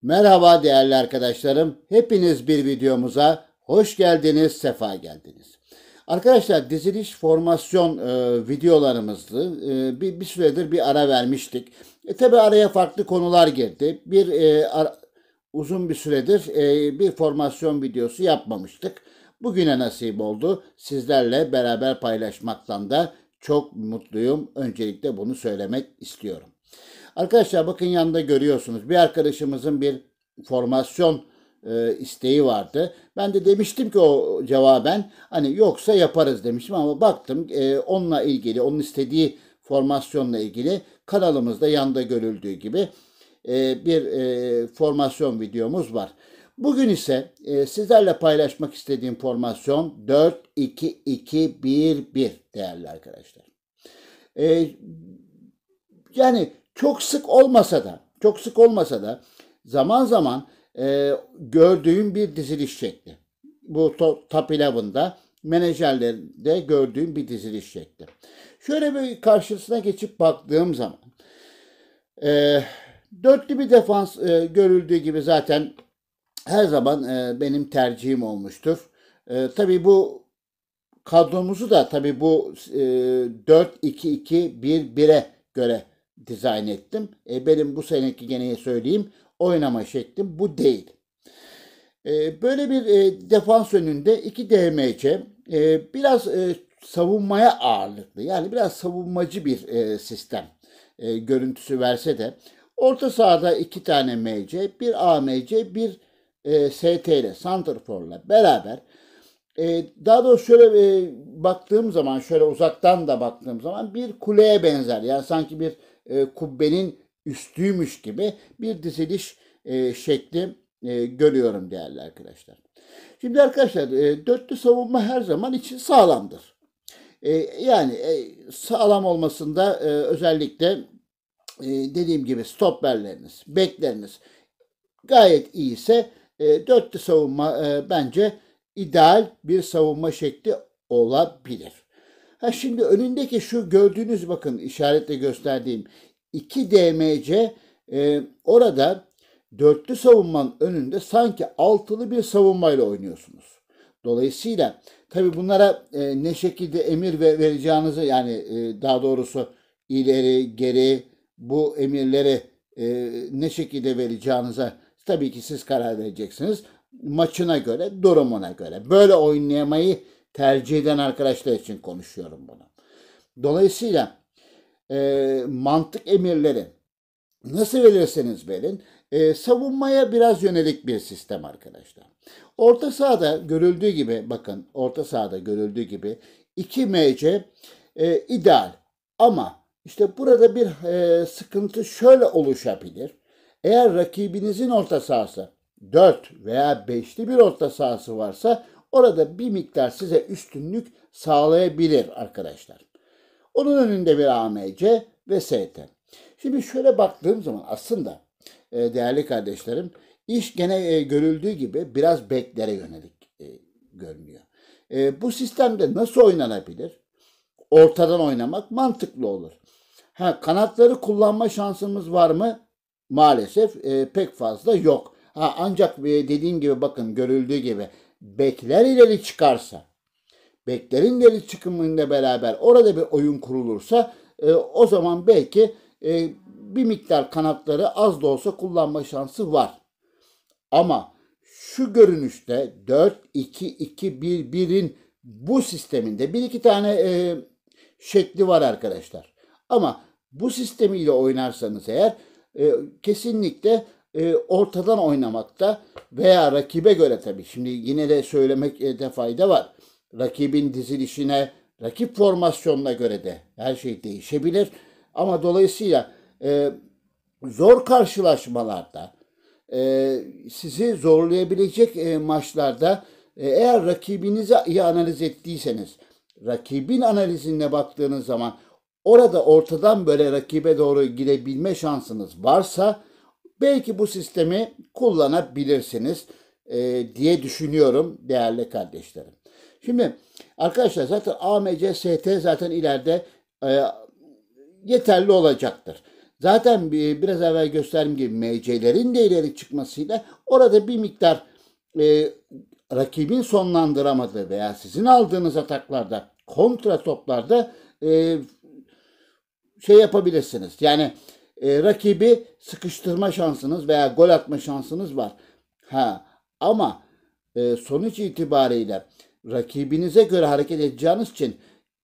Merhaba değerli arkadaşlarım. Hepiniz bir videomuza hoş geldiniz, sefa geldiniz. Arkadaşlar diziliş formasyon videolarımızdı. Bir süredir bir ara vermiştik. Tabi araya farklı konular girdi. Uzun bir süredir bir formasyon videosu yapmamıştık. Bugüne nasip oldu. Sizlerle beraber paylaşmaktan da çok mutluyum. Öncelikle bunu söylemek istiyorum. Arkadaşlar bakın yanında görüyorsunuz. Bir arkadaşımızın bir formasyon isteği vardı. Ben de demiştim ki o cevaben hani yoksa yaparız demiştim ama baktım onunla ilgili, onun istediği formasyonla ilgili kanalımızda yanında görüldüğü gibi bir formasyon videomuz var. Bugün ise sizlerle paylaşmak istediğim formasyon 4-2-2-1-1 değerli arkadaşlar. E, Yani çok sık olmasa da zaman zaman gördüğüm bir diziliş şekli. Bu Top 11'da menajerlerde gördüğüm bir diziliş şekli. Şöyle bir karşısına geçip baktığım zaman e, dörtlü bir defans görüldüğü gibi zaten her zaman benim tercihim olmuştur. Tabii bu kadromuzu da tabii bu 4-2-2-1-1'e göre dizayn ettim. Benim bu seneki gene söyleyeyim oynama şeklim bu değil. Böyle bir defans önünde 2 DMC biraz savunmaya ağırlıklı yani biraz savunmacı bir sistem görüntüsü verse de orta sahada 2 tane MC, bir AMC, bir ST ile Santrfor'la beraber daha doğrusu şöyle baktığım zaman, şöyle uzaktan da baktığım zaman bir kuleye benzer. Yani sanki bir kubbenin üstüymüş gibi bir diziliş şekli görüyorum değerli arkadaşlar. Şimdi arkadaşlar dörtlü savunma her zaman için sağlamdır. Yani sağlam olmasında özellikle dediğim gibi stopperleriniz, bekleriniz gayet iyiyse dörtlü savunma bence ideal bir savunma şekli olabilir. Ha şimdi önündeki şu gördüğünüz bakın işaretle gösterdiğim 2 DMC orada dörtlü savunmanın önünde sanki altılı bir savunmayla oynuyorsunuz. Dolayısıyla tabi bunlara ne şekilde emir vereceğinizi yani daha doğrusu ileri geri bu emirleri ne şekilde vereceğinize tabii ki siz karar vereceksiniz. Maçına göre, durumuna göre. Böyle oynamayı tercih eden arkadaşlar için konuşuyorum bunu. Dolayısıyla mantık emirleri nasıl verirseniz verin savunmaya biraz yönelik bir sistem arkadaşlar. Orta sahada görüldüğü gibi bakın orta sahada görüldüğü gibi 2 MC ideal ama işte burada bir sıkıntı şöyle oluşabilir. Eğer rakibinizin orta sahası 4 veya 5'li bir orta sahası varsa orada bir miktar size üstünlük sağlayabilir arkadaşlar. Onun önünde bir AMC ve ST. Şimdi şöyle baktığım zaman aslında değerli kardeşlerim iş gene görüldüğü gibi biraz beklere yönelik görünüyor. Bu sistemde nasıl oynanabilir? Ortadan oynamak mantıklı olur. Ha, kanatları kullanma şansımız var mı? Maalesef pek fazla yok. Ha, ancak dediğim gibi bakın görüldüğü gibi bekler ileri çıkarsa, beklerin ileri çıkımıyla beraber orada bir oyun kurulursa o zaman belki bir miktar kanatları az da olsa kullanma şansı var. Ama şu görünüşte 4-2-2-1-1'in bu sisteminde bir iki tane şekli var arkadaşlar. Ama bu sistemiyle oynarsanız eğer kesinlikle ortadan oynamakta veya rakibe göre tabii şimdi yine de söylemekte fayda var. Rakibin dizilişine, rakip formasyonuna göre de her şey değişebilir. Ama dolayısıyla zor karşılaşmalarda sizi zorlayabilecek maçlarda eğer rakibinizi iyi analiz ettiyseniz rakibin analizine baktığınız zaman orada ortadan böyle rakibe doğru girebilme şansınız varsa belki bu sistemi kullanabilirsiniz diye düşünüyorum değerli kardeşlerim. Şimdi arkadaşlar zaten AMC, ST zaten ileride yeterli olacaktır. Zaten biraz evvel gösterdiğim gibi MC'lerin de ileri çıkmasıyla orada bir miktar e, rakibin sonlandıramadığı veya sizin aldığınız ataklarda, kontra toplarda şey yapabilirsiniz. Yani rakibi sıkıştırma şansınız veya gol atma şansınız var. Ha, ama sonuç itibariyle rakibinize göre hareket edeceğiniz için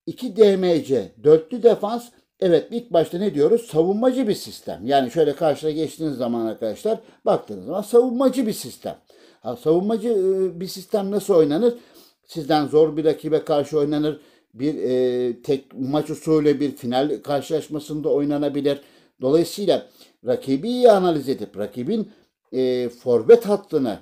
2 DMC, dörtlü defans, evet ilk başta ne diyoruz? Savunmacı bir sistem. Yani şöyle karşıya geçtiğiniz zaman arkadaşlar baktığınız zaman savunmacı bir sistem. Ha, savunmacı bir sistem nasıl oynanır? Sizden zor bir rakibe karşı oynanır. Bir tek maç usulü bir final karşılaşmasında oynanabilir. Dolayısıyla rakibi iyi analiz edip rakibin forvet hattını,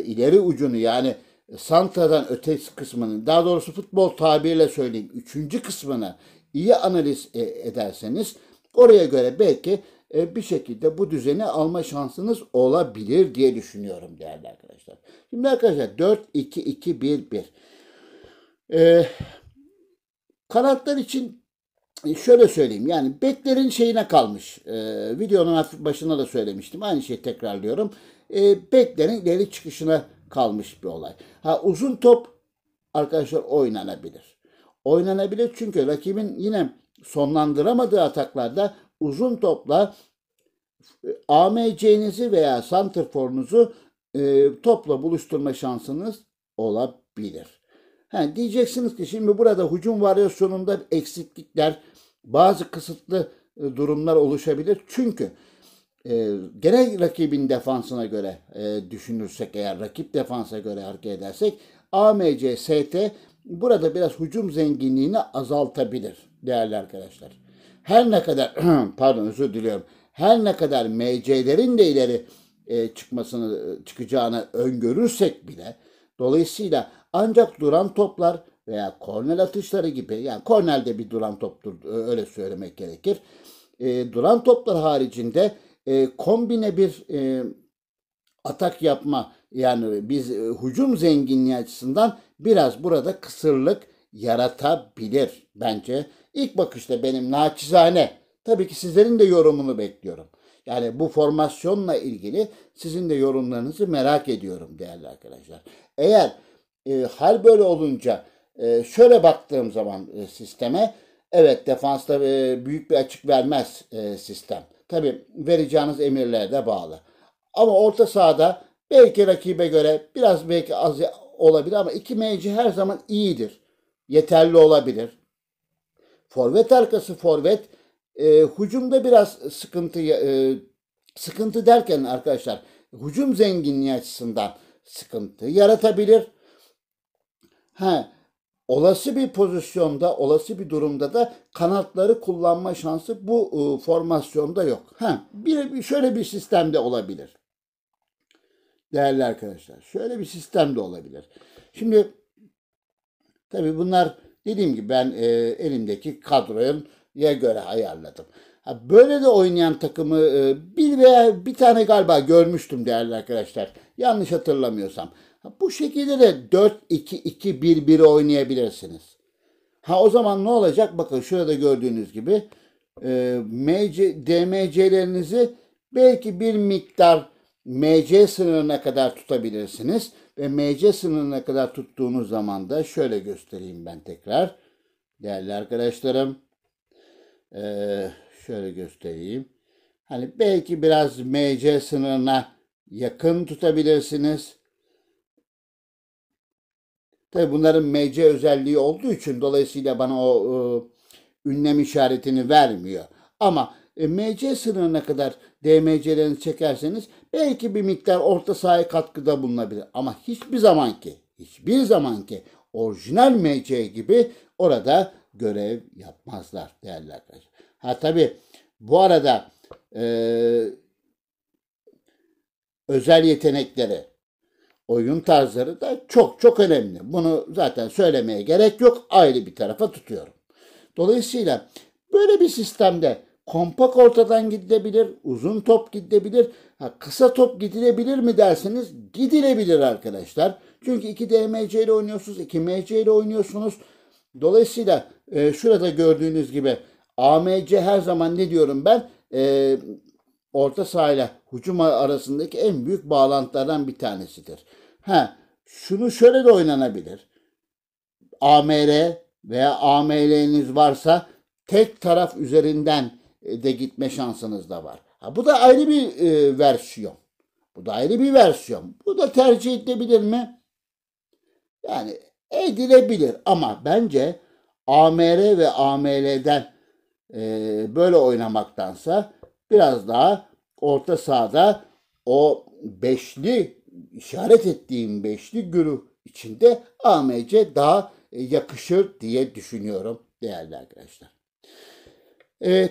ileri ucunu yani santradan ötesi kısmını, daha doğrusu futbol tabiriyle söyleyeyim, üçüncü kısmını iyi analiz ederseniz oraya göre belki bir şekilde bu düzeni alma şansınız olabilir diye düşünüyorum değerli arkadaşlar. Şimdi arkadaşlar 4-2-2-1-1. Kanatlar için şöyle söyleyeyim, yani beklerin şeyine kalmış. Videonun hafif başına da söylemiştim. Aynı şeyi tekrarlıyorum. Beklerin ileri çıkışına kalmış bir olay. Ha, uzun top arkadaşlar oynanabilir. Oynanabilir çünkü rakibin yine sonlandıramadığı ataklarda uzun topla AMC'nizi veya santrforunuzu topla buluşturma şansınız olabilir. Ha, diyeceksiniz ki şimdi burada hücum varyasyonunda eksiklikler, bazı kısıtlı durumlar oluşabilir. Çünkü gene rakibin defansına göre düşünürsek, eğer rakip defansa göre hareket edersek AMC, ST burada biraz hücum zenginliğini azaltabilir değerli arkadaşlar. Her ne kadar pardon özür diliyorum. Her ne kadar MC'lerin de ileri çıkacağını öngörürsek bile, dolayısıyla ancak duran toplar veya korner atışları gibi, yani korner de bir duran toptur öyle söylemek gerekir. Duran toplar haricinde kombine bir atak yapma, yani biz hücum zenginliği açısından biraz burada kısırlık yaratabilir bence. İlk bakışta benim naçizane, tabii ki sizlerin de yorumunu bekliyorum. Yani bu formasyonla ilgili sizin de yorumlarınızı merak ediyorum değerli arkadaşlar. Eğer hal böyle olunca şöyle baktığım zaman sisteme, evet defansta büyük bir açık vermez sistem. Tabii vereceğiniz emirlere de bağlı. Ama orta sahada belki rakibe göre biraz belki az olabilir ama 2 MC her zaman iyidir. Yeterli olabilir. Forvet arkası forvet hücumda biraz sıkıntı derken arkadaşlar hücum zenginliği açısından sıkıntı yaratabilir. Ha, olası bir pozisyonda, olası bir durumda da kanatları kullanma şansı bu formasyonda yok. Ha, şöyle bir sistemde olabilir. Değerli arkadaşlar, şöyle bir sistem de olabilir. Şimdi tabii bunlar dediğim gibi ben elimdeki kadroya göre ayarladım. Ha, böyle de oynayan takımı bir veya bir tane galiba görmüştüm değerli arkadaşlar. Yanlış hatırlamıyorsam. Ha, bu şekilde de 4-2-2-1-1 oynayabilirsiniz. Ha, o zaman ne olacak? Bakın şurada gördüğünüz gibi DMC'lerinizi belki bir miktar MC sınırına kadar tutabilirsiniz. Ve MC sınırına kadar tuttuğunuz zaman da şöyle göstereyim ben tekrar. Değerli arkadaşlarım. Şöyle göstereyim. Hani belki biraz MC sınırına yakın tutabilirsiniz. Tabi bunların MC özelliği olduğu için dolayısıyla bana o ünlem işaretini vermiyor. Ama MC sınırına kadar DMC'lerini çekerseniz belki bir miktar orta sahaya katkıda bulunabilir. Ama hiçbir zamanki orijinal MC gibi orada görev yapmazlar değerli arkadaşlar. Ha tabi bu arada özel yetenekleri, oyun tarzları da çok çok önemli. Bunu zaten söylemeye gerek yok. Ayrı bir tarafa tutuyorum. Dolayısıyla böyle bir sistemde kompak ortadan gidilebilir, uzun top gidilebilir. Ha, kısa top gidilebilir mi derseniz gidilebilir arkadaşlar. Çünkü 2 DMC ile oynuyorsunuz, 2 MC ile oynuyorsunuz. Dolayısıyla şurada gördüğünüz gibi AMC her zaman ne diyorum ben? orta sahayla hücum arasındaki en büyük bağlantılardan bir tanesidir. Şunu şöyle de oynanabilir. AMR veya AML'niz varsa tek taraf üzerinden de gitme şansınız da var. Bu da ayrı bir versiyon. Bu da ayrı bir versiyon. Bu da tercih edilebilir mi? Yani edilebilir ama bence AMR ve AML'den böyle oynamaktansa biraz daha orta sahada o beşli, işaret ettiğim beşli güruh içinde AMC daha yakışır diye düşünüyorum değerli arkadaşlar.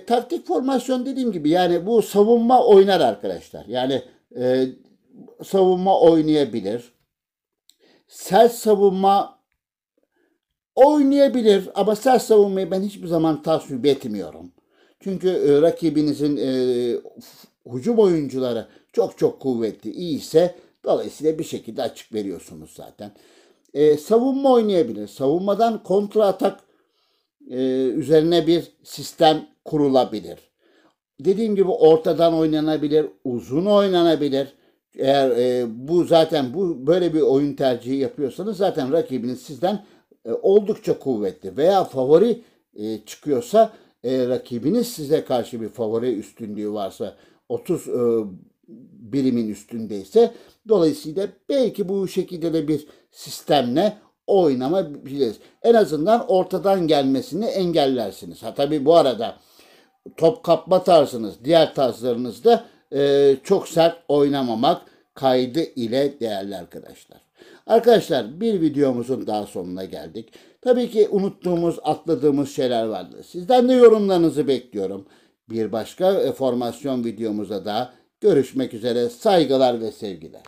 Taktik formasyon dediğim gibi yani bu savunma oynar arkadaşlar. Yani savunma oynayabilir. Sert savunma oynayabilir ama sert savunmayı ben hiçbir zaman tasvip etmiyorum. Çünkü rakibinizin hücum oyuncuları çok çok kuvvetli, iyiyse dolayısıyla bir şekilde açık veriyorsunuz zaten. Savunma oynayabilir. Savunmadan kontra atak üzerine bir sistem kurulabilir. Dediğim gibi ortadan oynanabilir, uzun oynanabilir. Eğer bu böyle bir oyun tercihi yapıyorsanız zaten rakibiniz sizden oldukça kuvvetli veya favori çıkıyorsa rakibiniz size karşı bir favori üstünlüğü varsa 30 birimin üstündeyse dolayısıyla belki bu şekilde de bir sistemle oynamabiliriz. En azından ortadan gelmesini engellersiniz. Tabii bu arada top kapma tarzınız, diğer tarzlarınızda çok sert oynamamak kaydı ile değerli arkadaşlar. Arkadaşlar bir videomuzun daha sonuna geldik. Tabii ki unuttuğumuz, atladığımız şeyler vardı. Sizden de yorumlarınızı bekliyorum. Bir başka formasyon videomuzda da görüşmek üzere. Saygılar ve sevgiler.